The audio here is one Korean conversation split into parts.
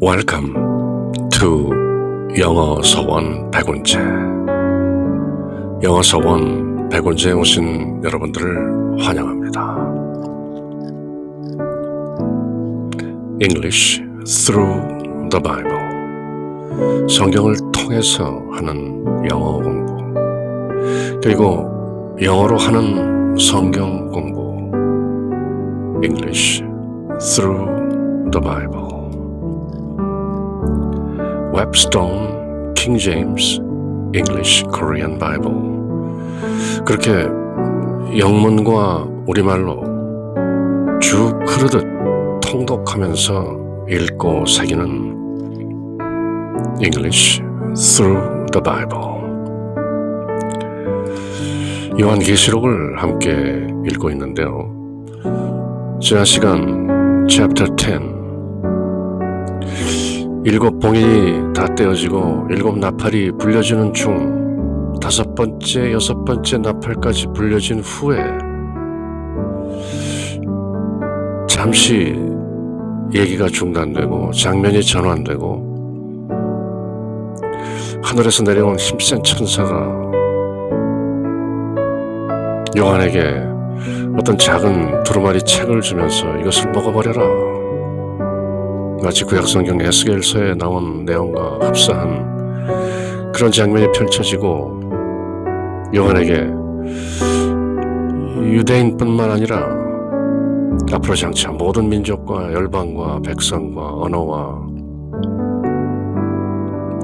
Welcome to 영어 서원 백운재. 영어 서원 백운재에 오신 여러분들을 환영합니다. English through the Bible. 성경을 통해서 하는 영어 공부, 그리고 영어로 하는 성경 공부. English through the Bible. Webstone, King James, English, Korean Bible. 그렇게 영문과 우리말로 쭉 흐르듯 통독하면서 읽고 새기는 English through the Bible. 요한계시록을 함께 읽고 있는데요. 지난 시간 Chapter 10, 일곱 봉인이 다 떼어지고 일곱 나팔이 불려지는 중 다섯 번째, 여섯 번째 나팔까지 불려진 후에 잠시 얘기가 중단되고 장면이 전환되고 하늘에서 내려온 힘센 천사가 요한에게 어떤 작은 두루마리 책을 주면서 이것을 먹어버려라. 마치 구약성경 에스겔서에 나온 내용과 흡사한 그런 장면이 펼쳐지고 요한에게 유대인뿐만 아니라 앞으로 장차 모든 민족과 열방과 백성과 언어와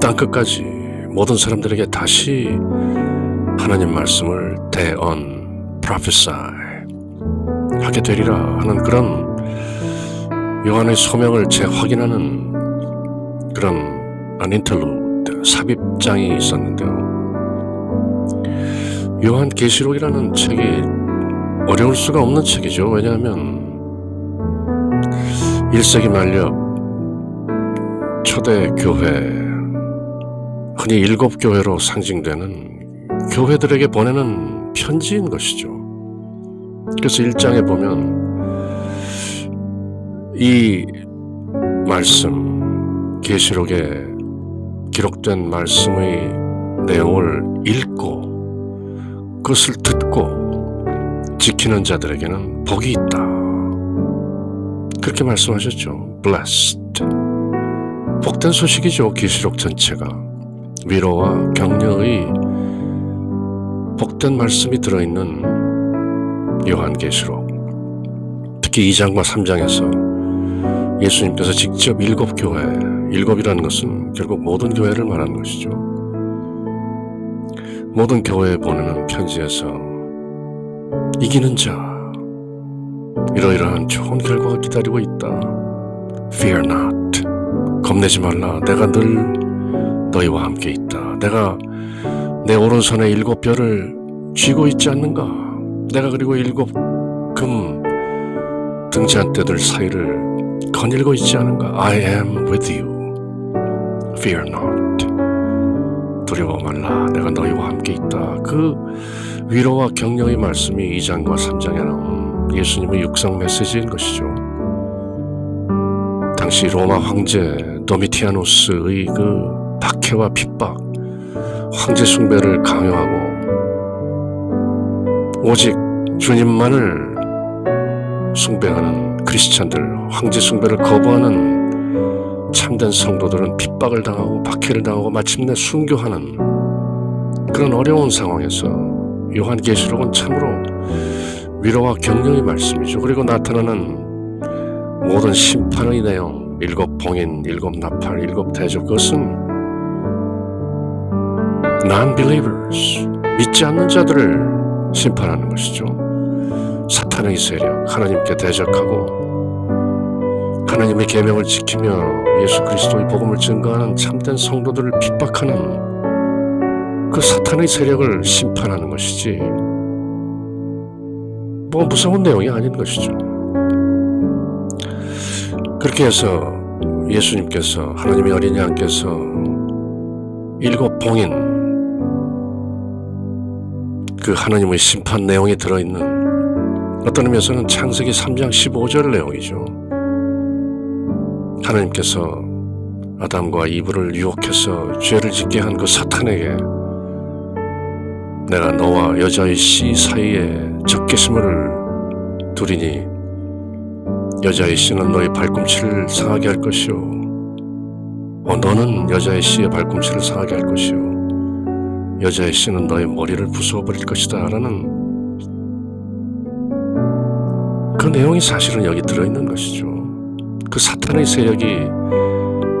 땅끝까지 모든 사람들에게 다시 하나님 말씀을 prophesy 하게 되리라 하는 그런 요한의 소명을 재확인하는 그런 an interlude, 삽입장이 있었는데요. 요한계시록이라는 책이 어려울 수가 없는 책이죠. 왜냐하면 1세기 말엽 초대 교회, 흔히 일곱 교회로 상징되는 교회들에게 보내는 편지인 것이죠. 그래서 1장에 보면 이 말씀, 계시록에 기록된 말씀의 내용을 읽고 그것을 듣고 지키는 자들에게는 복이 있다. 그렇게 말씀하셨죠. Blessed. 복된 소식이죠. 계시록 전체가 위로와 격려의 복된 말씀이 들어있는 요한계시록. 특히 2장과 3장에서 예수님께서 직접 일곱 교회, 일곱이라는 것은 결국 모든 교회를 말하는 것이죠. 모든 교회에 보내는 편지에서 이기는 자, 이러이러한 좋은 결과가 기다리고 있다. Fear not. 겁내지 말라. 내가 늘 너희와 함께 있다. 내가 내 오른손에 일곱 별을 쥐고 있지 않는가? 내가 그리고 일곱 금 등잔대들 사이를 거닐고 있지 않은가? I am with you. Fear not. 두려워 말라. 내가 너희와 함께 있다. 그 위로와 격려의 말씀이 2장과 3장에 나온 예수님의 육성 메시지인 것이죠. 당시 로마 황제 도미티아누스의 그 박해와 핍박, 황제 숭배를 강요하고 오직 주님만을 숭배하는 크리스찬들, 황제 숭배를 거부하는 참된 성도들은 핍박을 당하고 박해를 당하고 마침내 순교하는 그런 어려운 상황에서 요한계시록은 참으로 위로와 격려의 말씀이죠. 그리고 나타나는 모든 심판의 내용, 일곱 봉인, 일곱 나팔, 일곱 대접, 그것은 non-believers, 믿지 않는 자들을 심판하는 것이죠. 사탄의 세력, 하나님께 대적하고 하나님의 계명을 지키며 예수 그리스도의 복음을 증거하는 참된 성도들을 핍박하는 그 사탄의 세력을 심판하는 것이지 뭐 무서운 내용이 아닌 것이죠. 그렇게 해서 예수님께서, 하나님의 어린 양께서 일곱 봉인, 그 하나님의 심판 내용이 들어있는 어떤 의미에서는 창세기 3장 15절 내용이죠. 하나님께서 아담과 이브를 유혹해서 죄를 짓게 한 그 사탄에게 내가 너와 여자의 씨 사이에 적개심을 두리니 여자의 씨는 너의 발꿈치를 상하게 할 것이요 너는 여자의 씨의 발꿈치를 상하게 할 것이요 여자의 씨는 너의 머리를 부숴버릴 것이다 라는 그 내용이 사실은 여기 들어있는 것이죠. 그 사탄의 세력이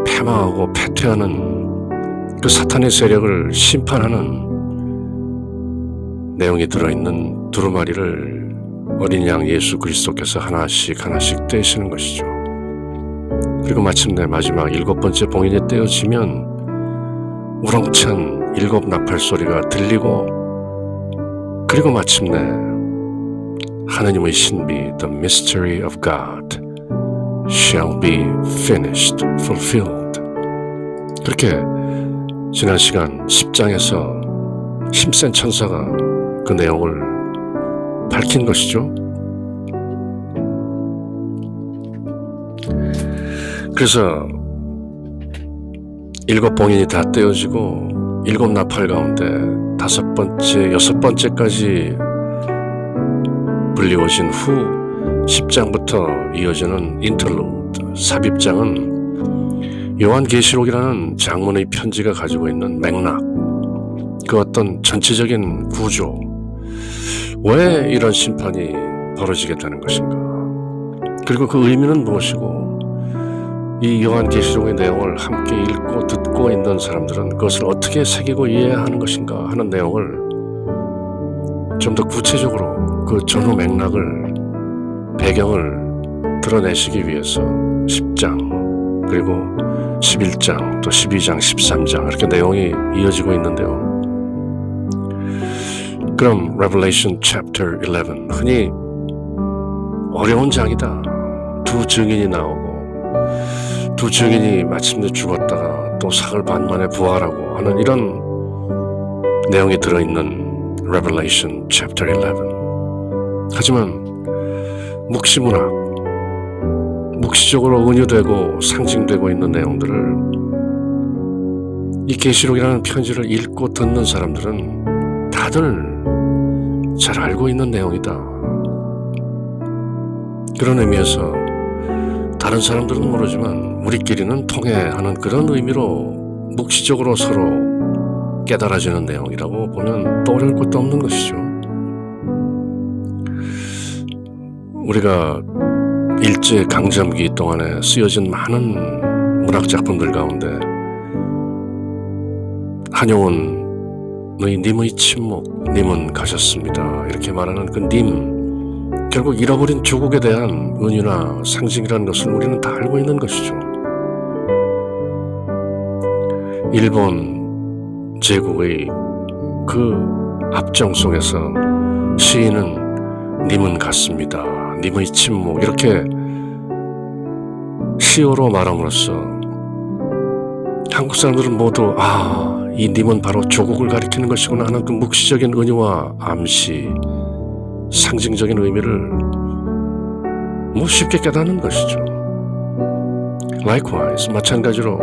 패망하고 패퇴하는 그 사탄의 세력을 심판하는 내용이 들어있는 두루마리를 어린 양 예수 그리스도께서 하나씩 떼시는 것이죠. 그리고 마침내 마지막 7번째 봉인이 떼어지면 우렁찬 7 나팔 소리가 들리고 그리고 마침내 하느님의 신비 The mystery of God shall be finished, fulfilled. 그렇게 지난 시간 10장에서 힘센 천사가 그 내용을 밝힌 것이죠. 그래서 7 봉인이 다 떼어지고 7 나팔 가운데 5번째, 6번째까지 불리워진 후 10장부터 이어지는 인터루드, 삽입장은 요한계시록이라는 장문의 편지가 가지고 있는 맥락, 그 어떤 전체적인 구조, 왜 이런 심판이 벌어지게 되는 것인가, 그리고 그 의미는 무엇이고 이 요한계시록의 내용을 함께 읽고 듣고 있는 사람들은 그것을 어떻게 새기고 이해하는 것인가 하는 내용을 좀 더 구체적으로 그 전후 맥락을, 배경을 드러내시기 위해서 10장 그리고 11장 또 12장 13장 이렇게 내용이 이어지고 있는데요. 그럼 Revelation chapter 11, 흔히 어려운 장이다. 2 증인이 나오고 2 증인이 마침내 죽었다가 또 사흘 반 만에 부활하고 하는 이런 내용이 들어있는 Revelation chapter 11. 하지만 묵시문학, 묵시적으로 은유되고 상징되고 있는 내용들을 이 계시록이라는 편지를 읽고 듣는 사람들은 다들 잘 알고 있는 내용이다. 그런 의미에서 다른 사람들은 모르지만 우리끼리는 통해하는 그런 의미로 묵시적으로 서로 깨달아지는 내용이라고 보면 또 어려울 것도 없는 것이죠. 우리가 일제 강점기 동안에 쓰여진 많은 문학작품들 가운데 한용운의 님의 침묵, 님은 가셨습니다 이렇게 말하는 그 님, 결국 잃어버린 조국에 대한 은유나 상징이라는 것을 우리는 다 알고 있는 것이죠. 일본 제국의 그 압정 속에서 시인은 님은 갔습니다, 님의 침묵 이렇게 시어로 말함으로써 한국 사람들은 모두 이 님은 바로 조국을 가리키는 것이구나 하는 그 묵시적인 은유와 암시, 상징적인 의미를 쉽게 깨닫는 것이죠. Likewise, 마찬가지로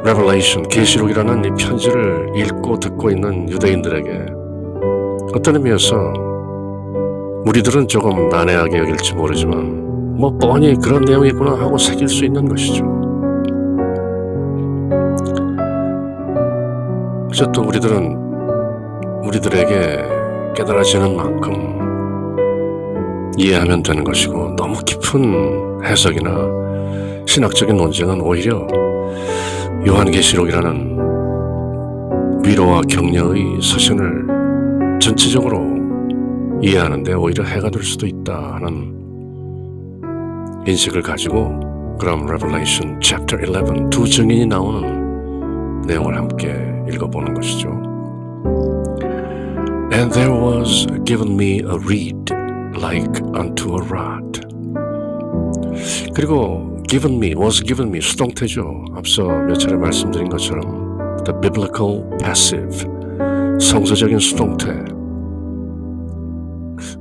Revelation, 계시록이라는 이 편지를 읽고 듣고 있는 유대인들에게 어떤 의미에서 우리들은 조금 난해하게 여길지 모르지만 뻔히 그런 내용이구나 하고 새길 수 있는 것이죠. 그래서 또 우리들에게 깨달아지는 만큼 이해하면 되는 것이고, 너무 깊은 해석이나 신학적인 논쟁은 오히려 요한계시록이라는 위로와 격려의 서신을 전체적으로 이해하는데 오히려 해가 될 수도 있다 하는 인식을 가지고, 그럼 Revelation chapter 11, 2 증인이 나오는 내용을 함께 읽어보는 것이죠. And there was given me a reed like unto a rod. 그리고 given me, was given me, 수동태죠. 앞서 몇 차례 말씀드린 것처럼 the biblical passive, 성서적인 수동태.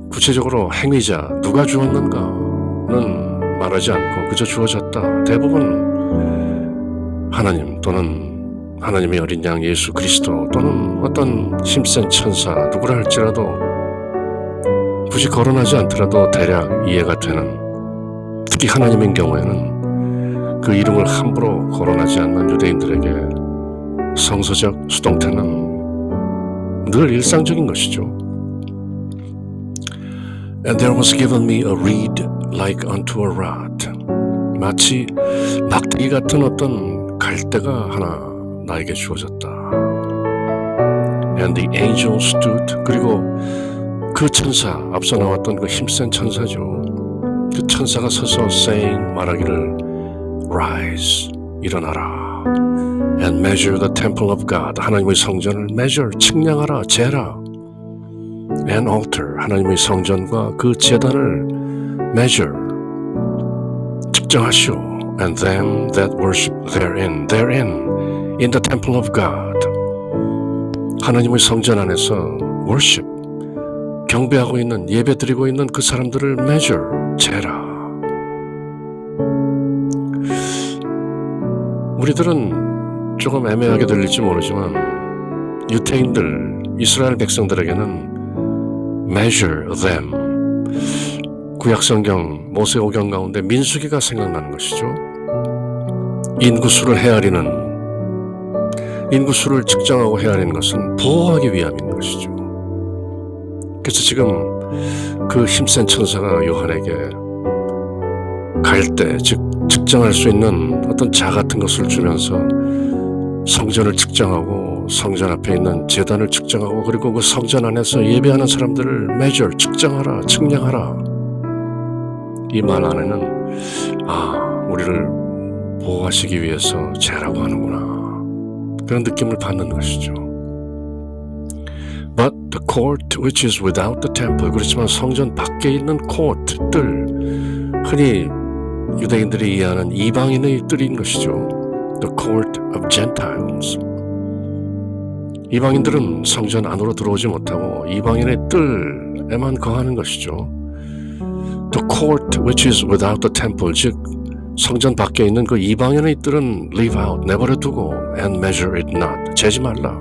구체적으로 행위자, 누가 주었는가는 말하지 않고 그저 주어졌다. 대부분 하나님 또는 하나님의 어린 양 예수 그리스도 또는 어떤 힘센 천사 누구라 할지라도 굳이 거론하지 않더라도 대략 이해가 되는, 특히 하나님인 경우에는 그 이름을 함부로 거론하지 않는 유대인들에게 성서적 수동태는 늘 일상적인 것이죠. And there was given me a reed like unto a rod. 마치 막대기 같은 어떤 갈대가 하나 나에게 주어졌다. And the angel stood. 그리고 그 천사, 앞서 나왔던 그 힘센 천사죠. 그 천사가 서서 saying, 말하기를 Rise, 일어나라. And measure the temple of God. 하나님의 성전을 measure, 측량하라, 재라. And altar. 하나님의 성전과 그 제단을 measure, 측정하시오. And them that worship therein, in the temple of God. 하나님의 성전 안에서 worship, 경배하고 있는, 예배드리고 있는 그 사람들을 measure, 재라. 우리들은 조금 애매하게 들릴지 모르지만 유태인들, 이스라엘 백성들에게는 measure them, 구약성경 모세오경 가운데 민수기가 생각나는 것이죠. 인구수를 헤아리는, 인구수를 측정하고 헤아리는 것은 보호하기 위함인 것이죠. 그래서 지금 그 힘센 천사가 요한에게 갈대, 즉 측정할 수 있는 어떤 자 같은 것을 주면서 성전을 측정하고 성전 앞에 있는 제단을 측정하고 그리고 그 성전 안에서 예배하는 사람들을 measure, 측정하라, 측량하라. 이 말 안에는 우리를 보호하시기 위해서 재라고 하는구나, 그런 느낌을 받는 것이죠. But the court which is without the temple, 그렇지만 성전 밖에 있는 court들, 흔히 유대인들이 이해하는 이방인의 뜰인 것이죠. The court of Gentiles. 이방인들은 성전 안으로 들어오지 못하고 이방인의 뜰에만 거하는 것이죠. The court which is without the temple, 즉 성전 밖에 있는 그 이방인의 뜰은 leave out, 내버려 두고 and measure it not, 재지 말라.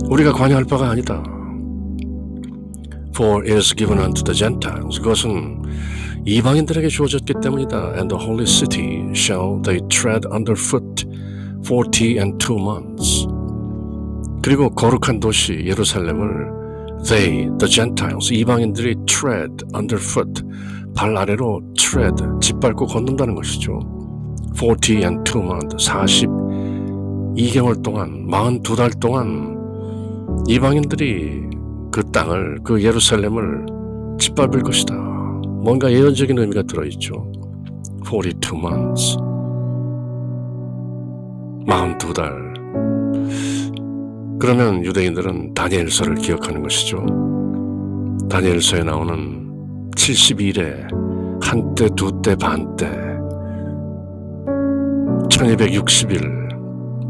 우리가 관여할 바가 아니다. For it is given unto the Gentiles. 그것은 이방인들에게 주어졌기 때문이다. And the holy city shall they tread underfoot 42 months. 그리고 거룩한 도시 예루살렘을 they, the Gentiles, 이방인들이 tread underfoot, 발 아래로 tread, 짓밟고 걷는다는 것이죠. 42 months, 42개월 동안, 42달 동안 이방인들이 그 땅을, 그 예루살렘을 짓밟을 것이다. 뭔가 예언적인 의미가 들어있죠. 42 months, 42달. 그러면 유대인들은 다니엘서를 기억하는 것이죠. 다니엘서에 나오는 70일에 한때, 두때, 반때, 1260일,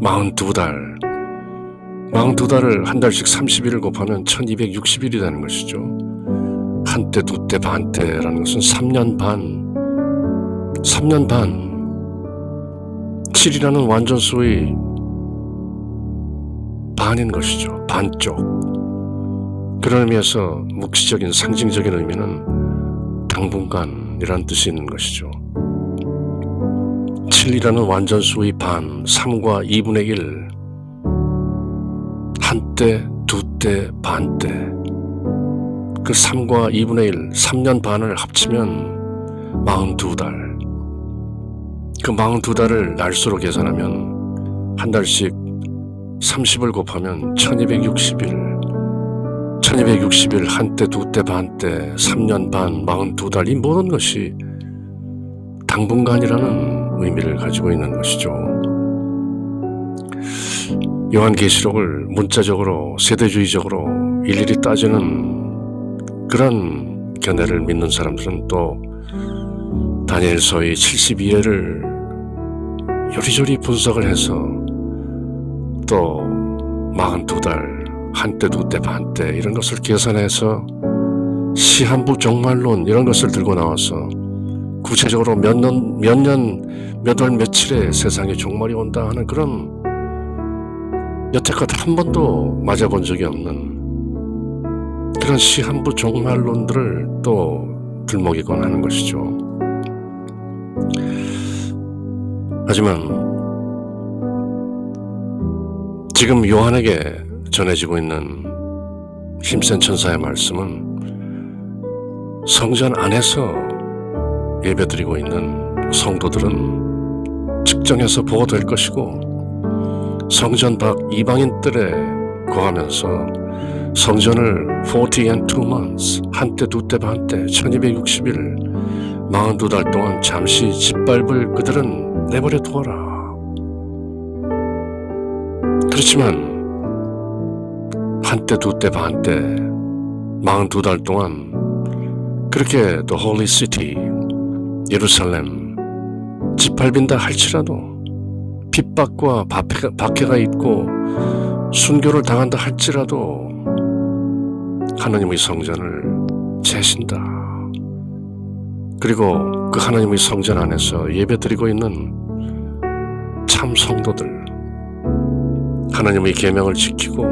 42달, 42달을 한 달씩 30일을 곱하면 1260일이 되는 것이죠. 한때, 두때, 반때라는 것은 3년 반, 7이라는 완전수의 반인 것이죠. 반쪽. 그런 의미에서 묵시적인 상징적인 의미는 당분간이라는 뜻이 있는 것이죠. 7이라는 완전수의 반, 3과 2분의 1, 한때, 두때, 반때, 그 3과 2분의 1, 3년 반을 합치면 42달. 그 42달을 날수로 계산하면 한 달씩 30을 곱하면 1260일, 1260일, 한때, 두때, 반때, 3년 반, 42달, 이 모든 것이 당분간이라는 의미를 가지고 있는 것이죠. 요한계시록을 문자적으로, 세대주의적으로 일일이 따지는 그런 견해를 믿는 사람들은 또 다니엘서의 72회를 요리조리 분석을 해서 또 42달, 한때, 두때, 반때 이런 것을 계산해서 시한부 종말론 이런 것을 들고 나와서 구체적으로 몇 월 며칠에 세상에 종말이 온다 하는 그런 여태껏 한 번도 맞아본 적이 없는 그런 시한부 종말론들을 또 들먹이곤 하는 것이죠. 하지만 지금 요한에게 전해지고 있는 힘센 천사의 말씀은 성전 안에서 예배드리고 있는 성도들은 측정해서 보호될 것이고 성전 밖 이방인들에 거하면서 성전을 40 and 2 months 한때 두때 반때 1260일 42달 동안 잠시 짓밟을 그들은 내버려 두어라. 그렇지만 한때 두때 반때 42달 동안 그렇게 The Holy City 예루살렘 짓밟힌다 할지라도 핍박과 박해가 있고 순교를 당한다 할지라도 하나님의 성전을 재신다. 그리고 그 하나님의 성전 안에서 예배드리고 있는 참 성도들, 하나님의 계명을 지키고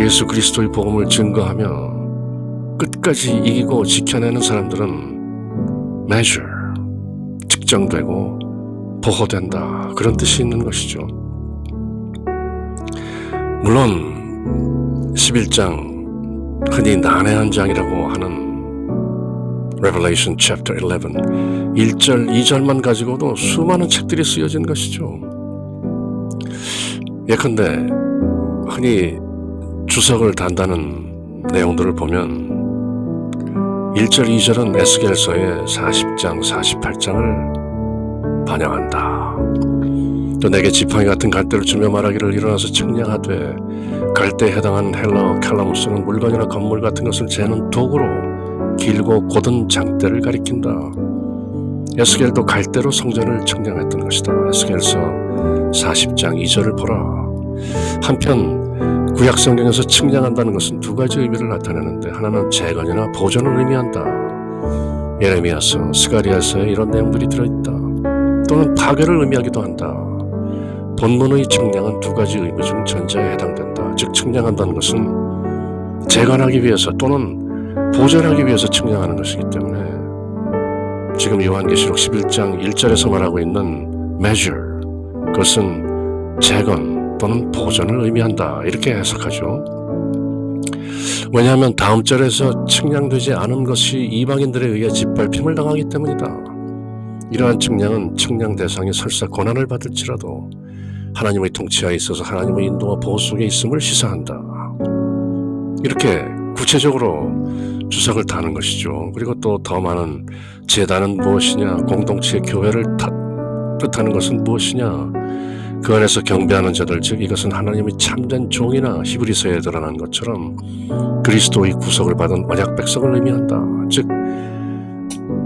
예수 그리스도의 복음을 증거하며 끝까지 이기고 지켜내는 사람들은 measure, 측정되고 보호된다. 그런 뜻이 있는 것이죠. 물론 11장 흔히 난해한 장이라고 하는 Revelation chapter 11 1절 2절만 가지고도 수많은 책들이 쓰여진 것이죠. 예컨대 흔히 주석을 단다는 내용들을 보면 1절 2절은 에스겔서의 40장 48장을 반영한다. 또 내게 지팡이 같은 갈대를 주며 말하기를 일어나서 측량하되 갈대에 해당하는 헬라어 칼라무스는 물건이나 건물 같은 것을 재는 도구로 길고 곧은 장대를 가리킨다. 에스겔도 갈대로 성전을 측량했던 것이다. 에스겔서 40장 2절을 보라. 한편 구약 성경에서 측량한다는 것은 두 가지 의미를 나타내는데 하나는 재건이나 보존을 의미한다. 예레미야서, 스가랴서에 이런 내용들이 들어있다. 또는 파괴를 의미하기도 한다. 본문의 측량은 두 가지 의미 중 전자에 해당된다. 즉 측량한다는 것은 재건하기 위해서 또는 보존하기 위해서 측량하는 것이기 때문에 지금 요한계시록 11장 1절에서 말하고 있는 measure, 그것은 재건 또는 보존을 의미한다. 이렇게 해석하죠. 왜냐하면 다음 절에서 측량되지 않은 것이 이방인들에 의해 짓밟힘을 당하기 때문이다. 이러한 측량은 측량 대상이 설사 고난을 받을지라도 하나님의 통치하에 있어서 하나님의 인도와 보호 속에 있음을 시사한다. 이렇게 구체적으로 주석을 다는 것이죠. 그리고 또 더 많은 제단은 무엇이냐, 공동체 교회를 뜻하는 것은 무엇이냐, 그 안에서 경배하는 자들, 즉 이것은 하나님의 참된 종이나 히브리서에 드러난 것처럼 그리스도의 구속을 받은 언약 백성을 의미한다. 즉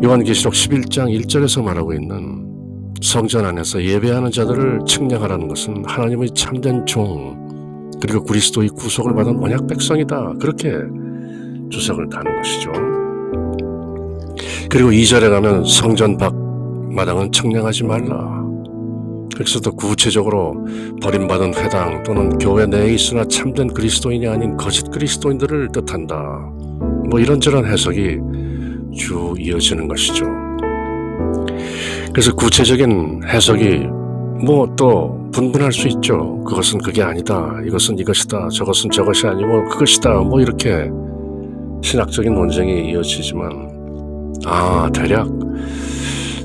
요한계시록 11장 1절에서 말하고 있는 성전 안에서 예배하는 자들을 측량하라는 것은 하나님의 참된 종 그리고 그리스도의 구속을 받은 언약 백성이다. 그렇게 주석을 다는 것이죠. 그리고 2절에 가면 성전 밖 마당은 측량하지 말라. 그래서 더 구체적으로 버림받은 회당 또는 교회 내에 있으나 참된 그리스도인이 아닌 거짓 그리스도인들을 뜻한다. 뭐 이런저런 해석이 쭉 이어지는 것이죠. 그래서 구체적인 해석이 뭐 또 분분할 수 있죠. 그것은 그게 아니다. 이것은 이것이다. 저것은 저것이 아니고 그것이다. 뭐 이렇게 신학적인 논쟁이 이어지지만 대략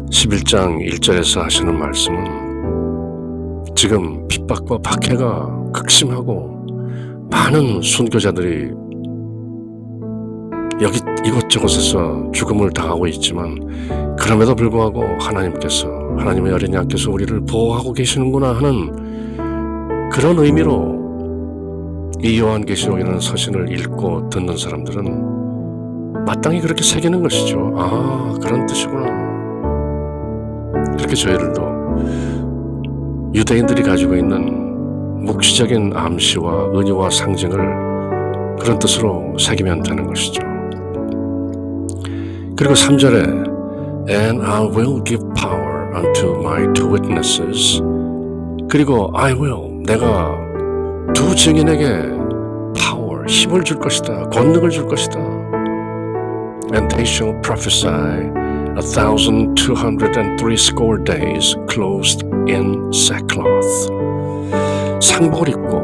11장 1절에서 하시는 말씀은 지금 핍박과 박해가 극심하고 많은 순교자들이 여기 이곳저곳에서 죽음을 당하고 있지만 그럼에도 불구하고 하나님께서 하나님의 어린 양께서 우리를 보호하고 계시는구나 하는 그런 의미로 이 요한계시록이라는 서신을 읽고 듣는 사람들은 마땅히 그렇게 새기는 것이죠. 그런 뜻이구나. 그렇게 저희들도 유대인들이 가지고 있는 묵시적인 암시와 은유와 상징을 그런 뜻으로 새기면 되는 것이죠. 그리고 3절에 And I will give power unto my two witnesses. 그리고 I will, 내가 두 증인에게 power, 힘을 줄 것이다. 권능을 줄 것이다. And they shall prophesy 1,203 days clothed in sackcloth. 상복을 입고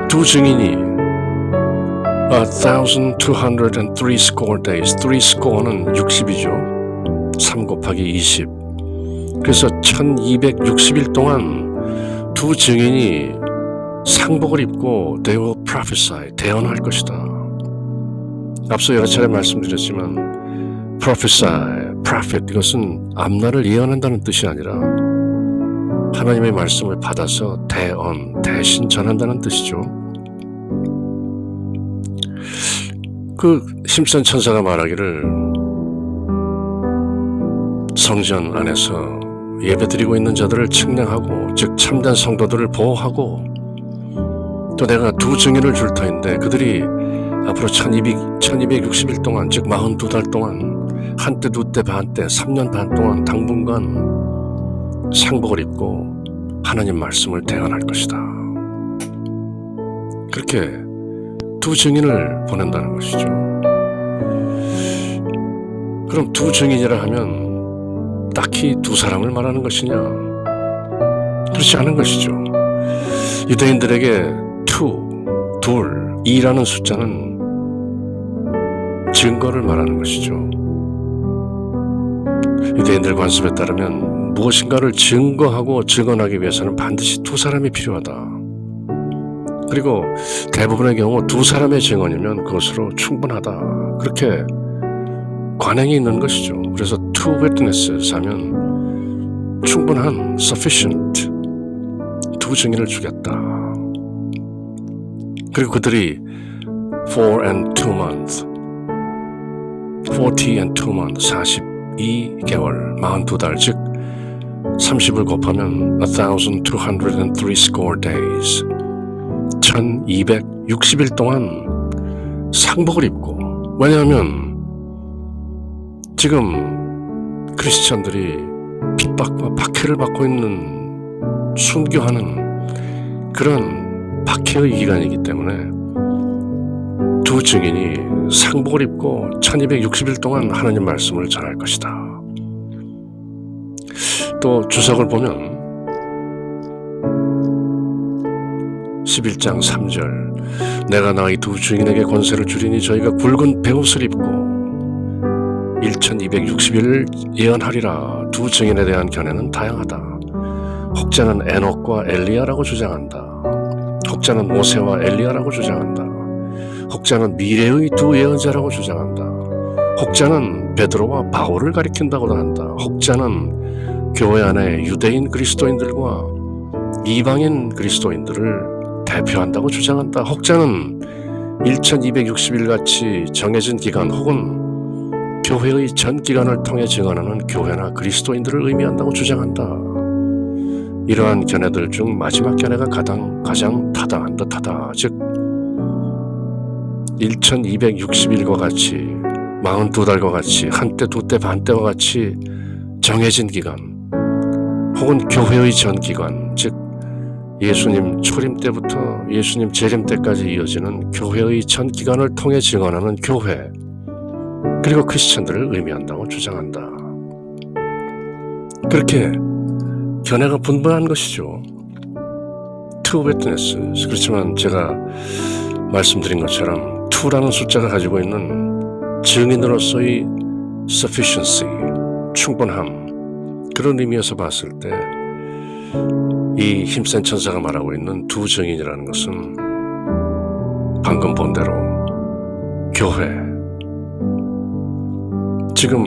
두 증인이 1,203 days, 3score는 60이죠. 3 곱하기 20. 그래서 1260일 동안 두 증인이 상복을 입고 they will prophesy, 대언할 것이다. 앞서 여러 차례 말씀드렸지만 prophesy, prophet 이것은 앞날을 예언한다는 뜻이 아니라 하나님의 말씀을 받아서 대언, 대신 전한다는 뜻이죠. 그 심슨 천사가 말하기를 성전 안에서 예배드리고 있는 자들을 측량하고 즉 참된 성도들을 보호하고 또 내가 두 증인을 줄 터인데 그들이 앞으로 1260일 동안 즉 42달 동안 한때 두때 반때 3년 반 동안 당분간 상복을 입고 하나님 말씀을 대언할 것이다. 그렇게 두 증인을 보낸다는 것이죠. 그럼 두 증인이라 하면 딱히 두 사람을 말하는 것이냐? 그렇지 않은 것이죠. 유대인들에게 둘, 2라는 숫자는 증거를 말하는 것이죠. 유대인들 관습에 따르면 무엇인가를 증거하고 증언하기 위해서는 반드시 두 사람이 필요하다. 그리고 대부분의 경우 두 사람의 증언이면 그것으로 충분하다. 그렇게 관행이 있는 것이죠. 그래서 two witnesses 하면 충분한, sufficient 두 증인을 주겠다. 그리고 그들이 40 and 2 months 42개월 42달 즉 30을 곱하면 1,203 days 1260일 동안 상복을 입고 왜냐하면 지금 크리스찬들이 핍박과 박해를 받고 있는 순교하는 그런 박해의 기간이기 때문에 두 증인이 상복을 입고 1260일 동안 하나님 말씀을 전할 것이다. 또 주석을 보면 11장 3절 내가 너희 두 증인에게 권세를 주리니 저희가 굵은 베옷을 입고 1260일을 예언하리라. 두 증인에 대한 견해는 다양하다. 혹자는 에녹과 엘리야라고 주장한다. 혹자는 모세와 엘리야라고 주장한다. 혹자는 미래의 두 예언자라고 주장한다. 혹자는 베드로와 바울을 가리킨다고도 한다. 혹자는 교회 안에 유대인 그리스도인들과 이방인 그리스도인들을 대표한다고 주장한다. 혹자는 1260일 같이 정해진 기간 혹은 교회의 전 기간을 통해 증언하는 교회나 그리스도인들을 의미한다고 주장한다. 이러한 견해들 중 마지막 견해가 가장 타당한 듯하다. 즉 1260일과 같이 42달과 같이 한때 두때 반때와 같이 정해진 기간 혹은 교회의 전 기간 즉 예수님 초림 때부터 예수님 재림 때까지 이어지는 교회의 전 기간을 통해 증언하는 교회 그리고 크리스천들을 의미한다고 주장한다. 그렇게 견해가 분분한 것이죠. Two witnesses. 그렇지만 제가 말씀드린 것처럼 two라는 숫자가 가지고 있는 증인으로서의 sufficiency, 충분함 그런 의미에서 봤을 때 이 힘센 천사가 말하고 있는 두 증인이라는 것은 방금 본 대로 교회 지금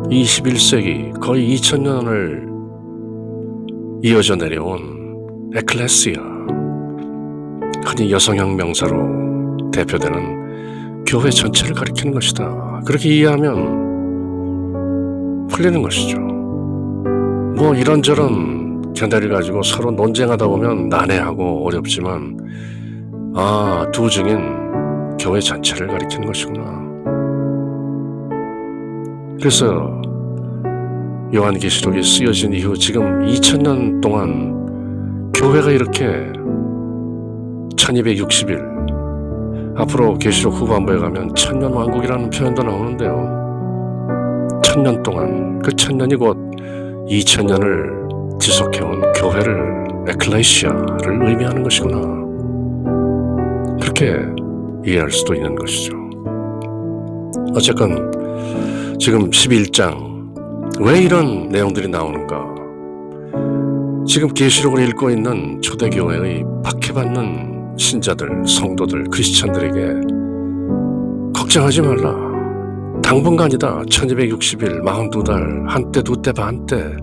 21세기 거의 2000년을 이어져 내려온 에클레시아 흔히 여성형 명사로 대표되는 교회 전체를 가리키는 것이다. 그렇게 이해하면 풀리는 것이죠. 뭐 이런저런 견해를 가지고 서로 논쟁하다 보면 난해하고 어렵지만 두 증인 교회 전체를 가리키는 것이구나. 그래서 요한계시록이 쓰여진 이후 지금 2000년 동안 교회가 이렇게 1260일, 앞으로 계시록 후반부에 가면 천년왕국이라는 표현도 나오는데요. 1000년 동안, 그 1000년이 곧 2000년을 지속해온 교회를, 에클레시아를 의미하는 것이구나, 그렇게 이해할 수도 있는 것이죠. 어쨌건 지금 11장 왜 이런 내용들이 나오는가? 지금 계시록을 읽고 있는 초대교회의 박해받는 신자들, 성도들, 크리스찬들에게 걱정하지 말라. 당분간이다. 1260일, 42달, 한때, 두때, 반때.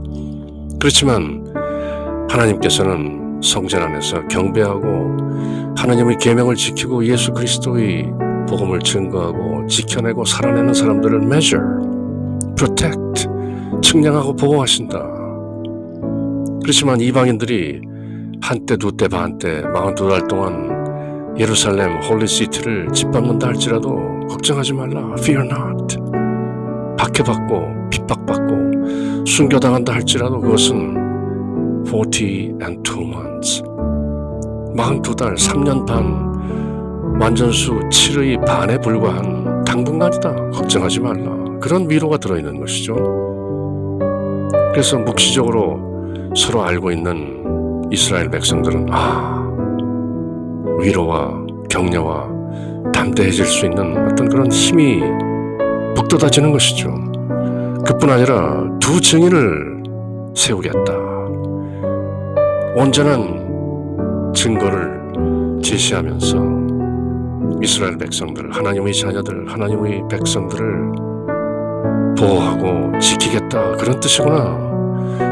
그렇지만 하나님께서는 성전 안에서 경배하고 하나님의 계명을 지키고 예수 그리스도의 복음을 증거하고 지켜내고 살아내는 사람들을 measure, protect, 측량하고 보호하신다. 그렇지만 이방인들이 한때, 두때, 반때, 42달 동안 예루살렘 홀리시티를 짓밟는다 할지라도 걱정하지 말라. Fear not. 박해받고 핍박받고 순교당한다 할지라도 그것은 42 months, 42달, 3년 반, 완전수 7의 반에 불과한 당분간이다. 걱정하지 말라. 그런 위로가 들어있는 것이죠. 그래서 묵시적으로 서로 알고 있는 이스라엘 백성들은 위로와 격려와 담대해질 수 있는 어떤 그런 힘이 북돋아지는 것이죠. 그뿐 아니라 두 증인을 세우겠다. 온전한 증거를 제시하면서 이스라엘 백성들, 하나님의 자녀들, 하나님의 백성들을 보호하고 지키겠다, 그런 뜻이구나.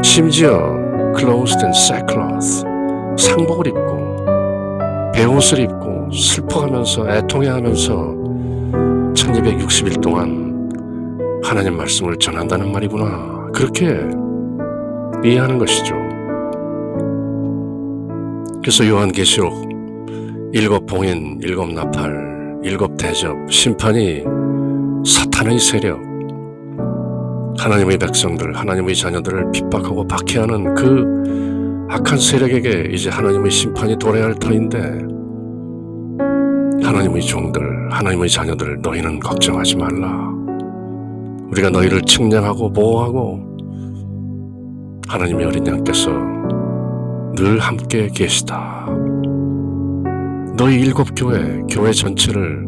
심지어 clothed in sackcloth, 상복을 입고 베옷을 입고 슬퍼하면서 애통해하면서 1260일 동안 하나님 말씀을 전한다는 말이구나, 그렇게 이해하는 것이죠. 그래서 요한계시록 7 봉인, 7 나팔, 7 대접, 심판이 사탄의 세력, 하나님의 백성들, 하나님의 자녀들을 핍박하고 박해하는 그 악한 세력에게 이제 하나님의 심판이 도래할 터인데, 하나님의 종들, 하나님의 자녀들, 너희는 걱정하지 말라. 우리가 너희를 측량하고 보호하고 하나님의 어린 양께서 늘 함께 계시다. 너희 7교회, 교회 전체를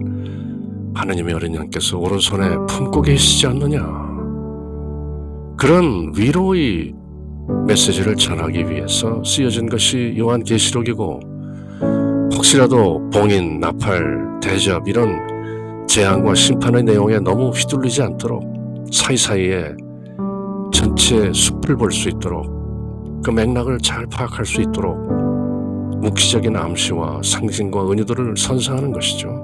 하나님의 어린 양께서 오른손에 품고 계시지 않느냐. 그런 위로의 메시지를 전하기 위해서 쓰여진 것이 요한계시록이고, 혹시라도 봉인, 나팔, 대접 이런 재앙과 심판의 내용에 너무 휘둘리지 않도록 사이사이에 전체 숲을 볼 수 있도록, 그 맥락을 잘 파악할 수 있도록 묵시적인 암시와 상징과 은유들을 선사하는 것이죠.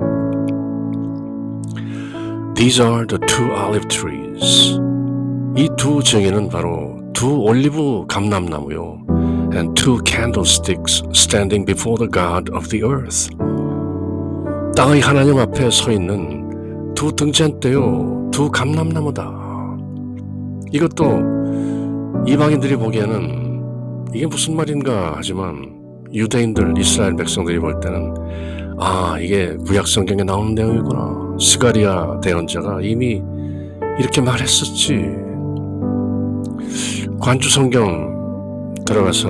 These are the two olive trees. 이 두 증인은 바로 두 올리브 감람나무요, and two candlesticks standing before the God of the earth. 땅의 하나님 앞에 서 있는 두 등잔대요, 두 감람나무다. 이것도 이방인들이 보기에는 이게 무슨 말인가 하지만 유대인들, 이스라엘 백성들이 볼 때는 이게 구약 성경에 나오는 내용이구나. 스가랴 대언자가 이미 이렇게 말했었지. 관주 성경 들어가서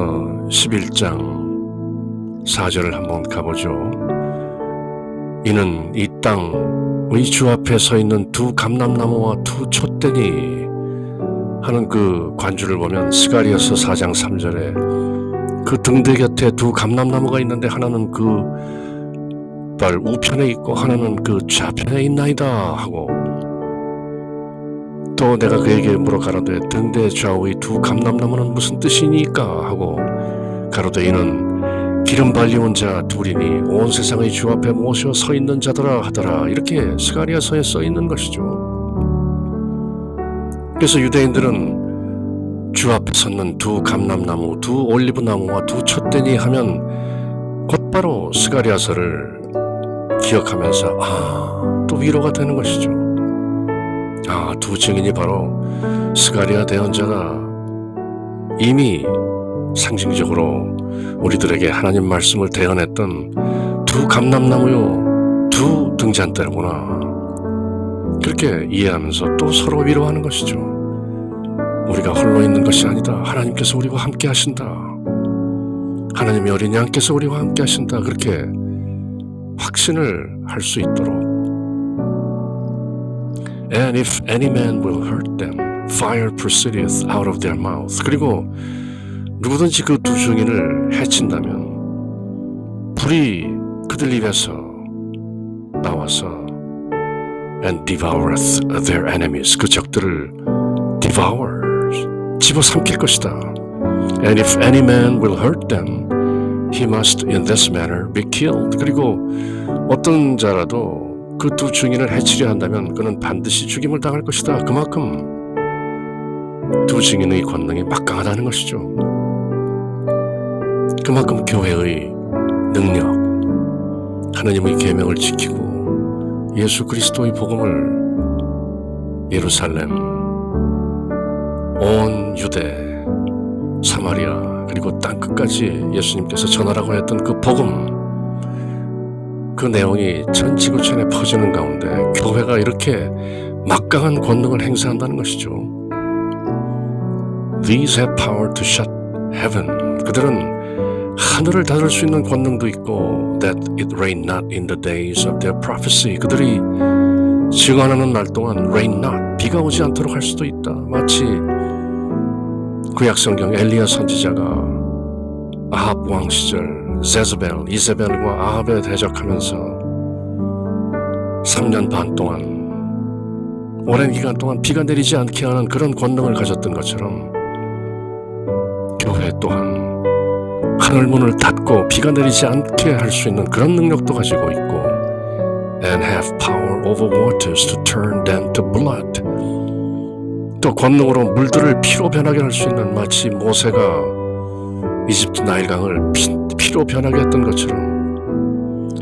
11장 4절을 한번 가보죠. 이는 이 땅의 주 앞에 서 있는 두 감람나무와 두 촛대니 하는 그 관주를 보면 스가랴서 4장 3절에 그 등대 곁에 두 감람나무가 있는데 하나는 그 발 우편에 있고 하나는 그 좌편에 있나이다 하고, 또 내가 그에게 물어 가로되 등대 좌우의 두 감람나무는 무슨 뜻이니까 하고, 가로되 이는 기름 발리온 자 둘이니 온 세상의 주 앞에 모셔 서 있는 자더라 하더라. 이렇게 스가랴서에 써 있는 것이죠. 그래서 유대인들은 주 앞에 섰는 두 감람나무, 두 올리브나무와 두 촛대니 하면 곧바로 스가랴서를 기억하면서 또 위로가 되는 것이죠. 두 증인이 바로 스가랴 대언자가 이미 상징적으로 우리들에게 하나님 말씀을 대언했던 두 감람나무요 두 등잔대구나. 그렇게 이해하면서 또 서로 위로하는 것이죠. 우리가 홀로 있는 것이 아니다. 하나님께서 우리와 함께 하신다. 하나님의 어린 양께서 우리와 함께 하신다. 그렇게 확신을 할 수 있도록. And if any man will hurt them, fire proceedeth out of their mouth. 그리고 누구든지 그 두 증인을 해친다면 불이 그들 입에서 나와서 and devoureth their enemies. 그 적들을 devours, 집어삼킬 것이다. And if any man will hurt them, he must in this manner be killed. 그리고 어떤 자라도 그 두 증인을 해치려 한다면 그는 반드시 죽임을 당할 것이다. 그만큼 두 증인의 권능이 막강하다는 것이죠. 그만큼 교회의 능력, 하나님의 계명을 지키고 예수 그리스도의 복음을 예루살렘, 온 유대, 사마리아 그리고 땅끝까지 예수님께서 전하라고 했던 그 복음, 그 내용이 전 지구촌에 퍼지는 가운데 교회가 이렇게 막강한 권능을 행사한다는 것이죠. These have power to shut heaven. 그들은 하늘을 닫을 수 있는 권능도 있고 that it rain not in the days of their prophecy. 그들이 증언하는 날 동안 rain not, 비가 오지 않도록 할 수도 있다. 마치 구약성경 엘리야 선지자가 아합 왕 시절 이세벨과 아합에 대적하면서 3년 반 동안 오랜 기간 동안 비가 내리지 않게 하는 그런 권능을 가졌던 것처럼 교회 또한 하늘문을 닫고 비가 내리지 않게 할 수 있는 그런 능력도 가지고 있고 and have power over waters to turn them to blood. 또 권능으로 물들을 피로 변하게 할 수 있는, 마치 모세가 이집트 나일강을 피로 변하게 했던 것처럼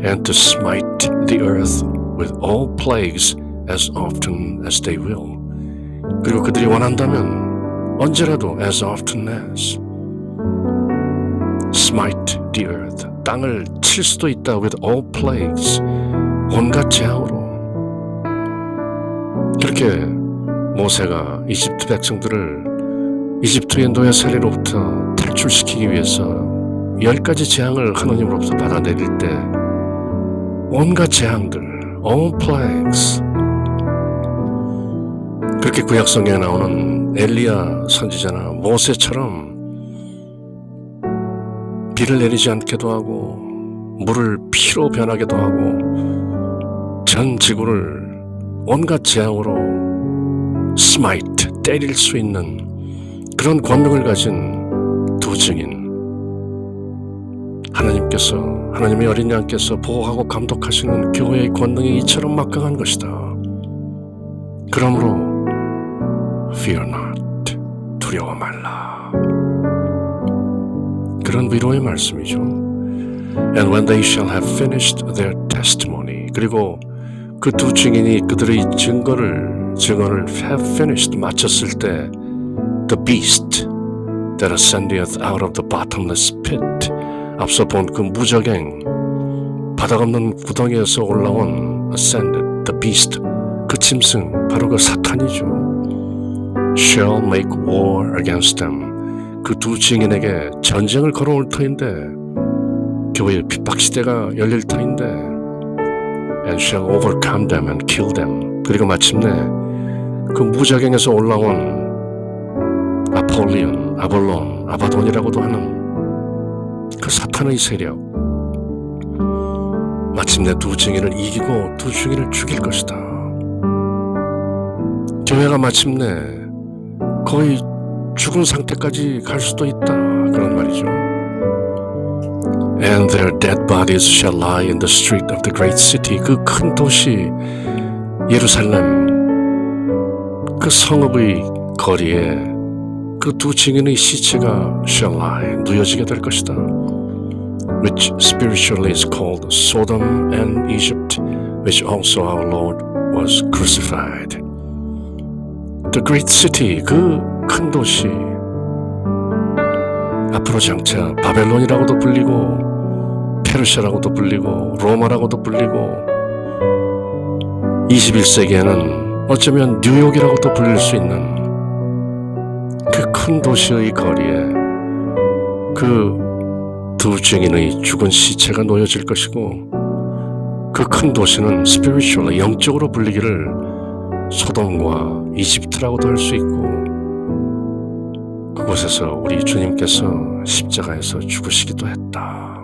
and to smite the earth with all plagues as often as they will. 그리고 그들이 원한다면 언제라도 as often as smite the earth, 땅을 칠 수도 있다. with all plagues, 온갖 재앙으로. 그렇게 모세가 이집트 백성들을 이집트의 노예 세례로부터 탈출시키기 위해서 10가지 재앙을 하나님으로부터 받아내릴 때 온갖 재앙들, all plagues, 그렇게 구약성경에 나오는 엘리야 선지자나 모세처럼 비를 내리지 않게도 하고 물을 피로 변하게도 하고 전 지구를 온갖 재앙으로 smite, 때릴 수 있는 그런 권능을 가진 두 증인, 하나님의 어린 양께서 보호하고 감독하시는 교회의 권능이 이처럼 막강한 것이다. 그러므로 fear not, 두려워 말라. 그런 위로의 말씀이죠. And when they shall have finished their testimony, 그리고 그 두 증인이 그들의 증언을 have finished, 마쳤을 때 the beast that ascendeth out of the bottomless pit, 앞서 본 그 무적행, 바닥 없는 구덩이에서 올라온 ascended, the beast, 그 짐승, 바로 그 사탄이죠. shall make war against them, 그 두 증인에게 전쟁을 걸어올 터인데, 교회의 핍박시대가 열릴 터인데, and shall overcome them and kill them. 그리고 마침내 그 무적행에서 올라온 아볼론, 아바돈이라고도 하는 그 사탄의 세력, 마침내 두 증인을 이기고 두 증인을 죽일 것이다. 교회가 마침내 거의 죽은 상태까지 갈 수도 있다, 그런 말이죠. And their dead bodies shall lie in the street of the great city. 그 큰 도시 예루살렘, 그 성읍의 거리에 그 두 증인의 시체가 shall lie, 누여지게 될 것이다. Which spiritually is called Sodom and Egypt, which also our Lord was crucified. The Great City, 그 큰 도시, 앞으로 장차 바벨론이라고도 불리고 페르시아라고도 불리고 로마라고도 불리고 21세기에는 어쩌면 뉴욕이라고도 불릴 수 있는 그 큰 도시의 거리에 그 두 증인의 죽은 시체가 놓여질 것이고, 그 큰 도시는 spiritually, 영적으로 불리기를 소돔과 이집트라고도 할 수 있고, 그곳에서 우리 주님께서 십자가에서 죽으시기도 했다.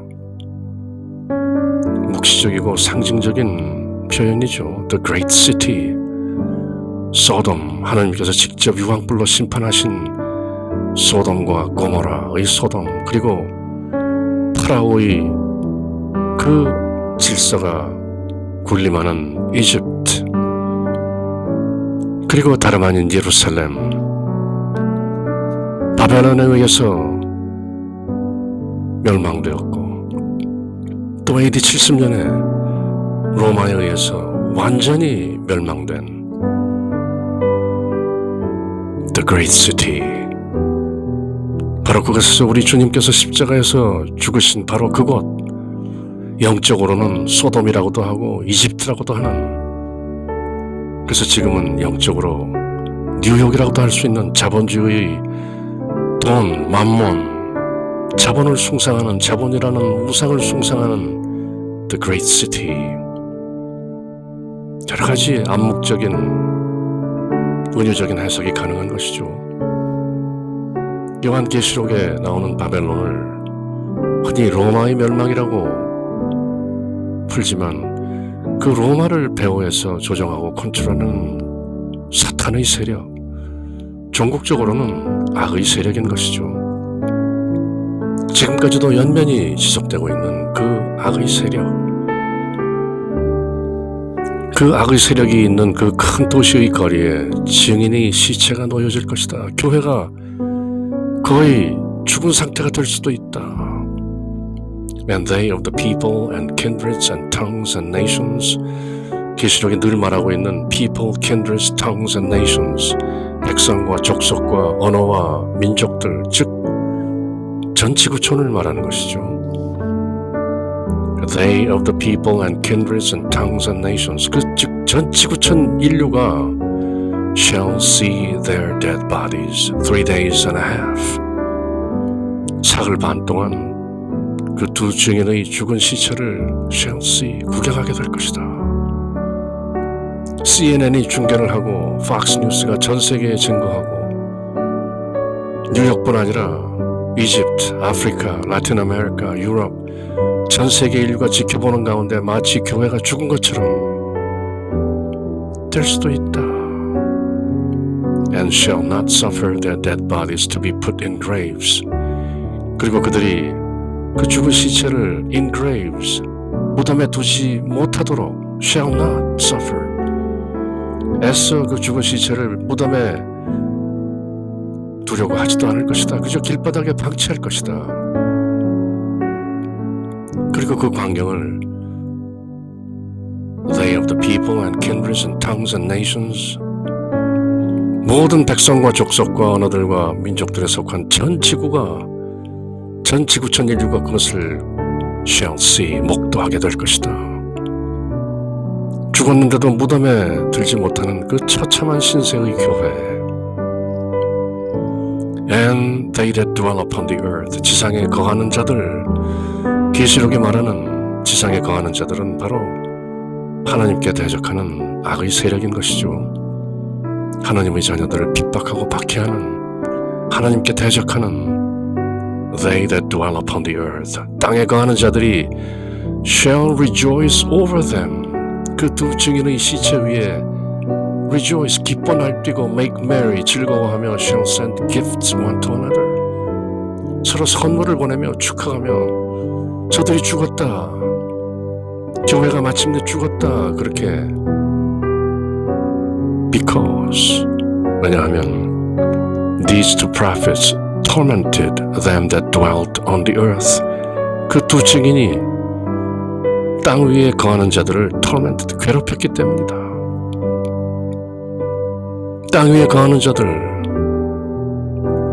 묵시적이고 상징적인 표현이죠. The Great City, 소돔, 하나님께서 직접 유황불로 심판하신 소돔과 고모라의 소돔, 그리고 파라오의 그 질서가 군림하는 이집트, 그리고 다름 아닌 예루살렘, 바벨론에 의해서 멸망되었고, 또 AD 70년에 로마에 의해서 완전히 멸망된 The Great City, 바로 그것에서 우리 주님께서 십자가에서 죽으신 바로 그곳, 영적으로는 소돔이라고도 하고 이집트라고도 하는, 그래서 지금은 영적으로 뉴욕이라고도 할 수 있는 자본주의의 돈, 만몬, 자본을 숭상하는, 자본이라는 우상을 숭상하는 The Great City. 여러 가지 암묵적인, 은유적인 해석이 가능한 것이죠. 요한계시록에 나오는 바벨론을 흔히 로마의 멸망이라고 풀지만, 그 로마를 배후에서 조정하고 컨트롤하는 사탄의 세력, 종국적으로는 악의 세력인 것이죠. 지금까지도 연면이 지속되고 있는 그 악의 세력, 그 악의 세력이 있는 그 큰 도시의 거리에 증인의 시체가 놓여질 것이다. 교회가 거의 죽은 상태가 될 수도 있다. And they of the people and kindreds and tongues and nations, 계시록이 늘 말하고 있는 people, kindreds, tongues and nations, 백성과 족속과 언어와 민족들, 즉 전 지구촌을 말하는 것이죠. They of the people and kindreds and tongues and nations, 즉 전 지구촌 인류가 shall see their dead bodies 3 days and a half. 사흘 반 동안 그 두 증인의 죽은 시체를 shall see, 구경하게 될 것이다. CNN이 중계를 하고 Fox News가 전 세계에 증거하고, 뉴욕뿐 아니라 이집트, 아프리카, 라틴 아메리카, 유럽 전 세계 인류가 지켜보는 가운데 마치 교회가 죽은 것처럼 될 수도 있다. And shall not suffer their dead bodies to be put in graves. 그리고 그들이 그 죽은 시체를 in graves, 무덤에 두지 못하도록 shall not suffer, 애써 그 죽은 시체를 무덤에 두려고 하지도 않을 것이다. 그저 길바닥에 방치할 것이다. 그리고 그 광경을 They of the people and kindreds and tongues and nations, 모든 백성과 족속과 언어들과 민족들에 속한 전 지구가, 전 지구촌 인류가 그것을 shall see, 목도하게 될 것이다. 죽었는데도 무덤에 들지 못하는 그 처참한 신세의 교회. And they that dwell upon the earth, 지상에 거하는 자들, 계시록에 말하는 지상에 거하는 자들은 바로 하나님께 대적하는 악의 세력인 것이죠. 하나님의 자녀들을 핍박하고 박해하는, 하나님께 대적하는 They that dwell upon the earth, 땅에 거하는 자들이 shall rejoice over them, 그 두 증인의 시체 위에 rejoice, 기뻐 날뛰고 make merry, 즐거워하며 shall send gifts one to another, 서로 선물을 보내며 축하하며 저들이 죽었다, 교회가 마침내 죽었다, 그렇게. Because, 왜냐하면 these two prophets tormented them that dwelt on the earth, 그 두 증인이 땅 위에 거하는 자들을 tormented, 괴롭혔기 때문이다. 땅 위에 거하는 자들,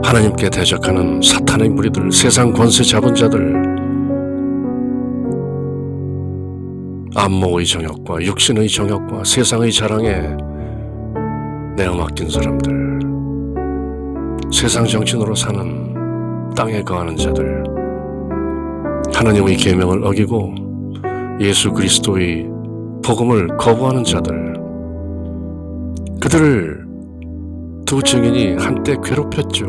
하나님께 대적하는 사탄의 무리들, 세상 권세 잡은 자들, 안목의 정욕과 육신의 정욕과 세상의 자랑에 내어 맡긴 사람들, 세상 정신으로 사는 땅에 거하는 자들, 하나님의 계명을 어기고 예수 그리스도의 복음을 거부하는 자들, 그들을 두 증인이 한때 괴롭혔죠.